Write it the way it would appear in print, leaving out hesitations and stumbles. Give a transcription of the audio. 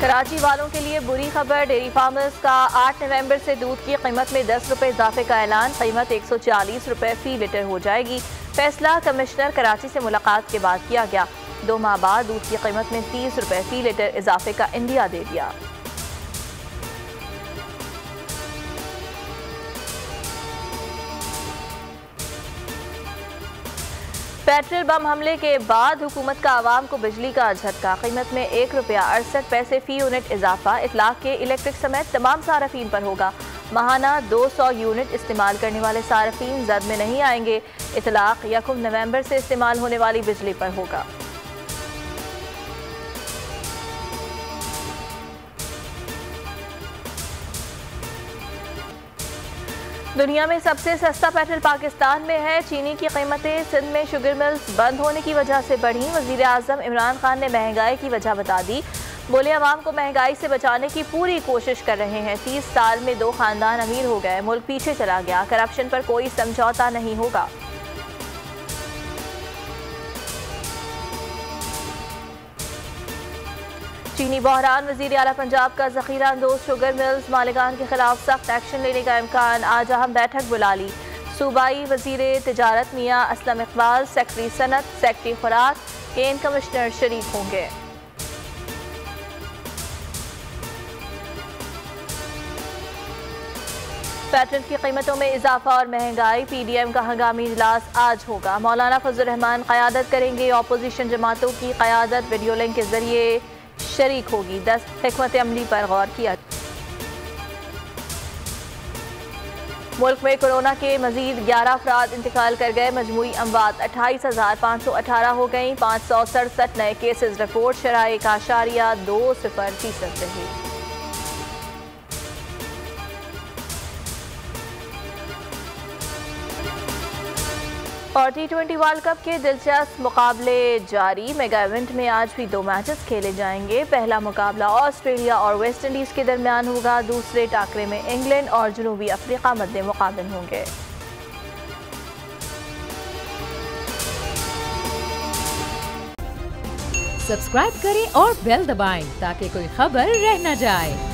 कराची वालों के लिए बुरी खबर, डेयरी फार्मर्स का 8 नवंबर से दूध की कीमत में 10 रुपए इजाफे का ऐलान। कीमत 140 रुपए फी लीटर हो जाएगी। फैसला कमिश्नर कराची से मुलाकात के बाद किया गया। 2 माह बाद दूध की कीमत में 30 रुपए फी लीटर इजाफे का इंडिया दे दिया। पेट्रोल बम हमले के बाद हुकूमत का आवाम को बिजली का झटका। कीमत में 1 रुपया 68 पैसे फी यूनिट इजाफा। इतलाक के इलेक्ट्रिक समेत तमाम सारफीन पर होगा। माहाना 200 यूनिट इस्तेमाल करने वाले सारफीन जद में नहीं आएंगे। इतलाक 1 नवंबर से इस्तेमाल होने वाली बिजली पर होगा। दुनिया में सबसे सस्ता पेट्रोल पाकिस्तान में है। चीनी की कीमतें सिंध में शुगर मिल्स बंद होने की वजह से बढ़ी। वज़ीर आज़म इमरान खान ने महंगाई की वजह बता दी। बोले अवाम को महंगाई से बचाने की पूरी कोशिश कर रहे हैं। 30 साल में 2 खानदान अमीर हो गए, मुल्क पीछे चला गया। करप्शन पर कोई समझौता नहीं होगा। चीनी बहरान, वज़ीर आला पंजाब का ज़ख़ीरा अंदोज़ शुगर मिल्स मालिकान के खिलाफ सख्त एक्शन लेने का इम्कान। आज अहम बैठक बुला ली। सूबाई वज़ीर तिजारत मियाँ असलम इकबाल, सेक्रेटरी सनत, सेक्रेटरी खुराक, केन कमिश्नर शरीक होंगे। पेट्रोल की कीमतों में इजाफा और महंगाई। PDM का हंगामी इजलास आज होगा। मौलाना फजल रहमान क़यादत करेंगे। अपोजिशन जमातों की क़यादत वीडियो लिंक के जरिए शरीक होगी। 10 हिकमत अमली पर गौर किया। मुल्क में कोरोना के मजीद 11 अफराद इंतकाल कर गए। मजमूई अमवात 28,518 हो गई। 567 नए केसेस रिपोर्ट। शराय 1.20% रही। और T20 वर्ल्ड कप के दिलचस्प मुकाबले जारी। मेगा इवेंट में आज भी 2 मैचेस खेले जाएंगे। पहला मुकाबला ऑस्ट्रेलिया और वेस्ट इंडीज के दरमियान होगा। दूसरे टाकरे में इंग्लैंड और जनूबी अफ्रीका मद्दे मुकाबले होंगे। सब्सक्राइब करें और बेल दबाएं ताकि कोई खबर रह न जाए।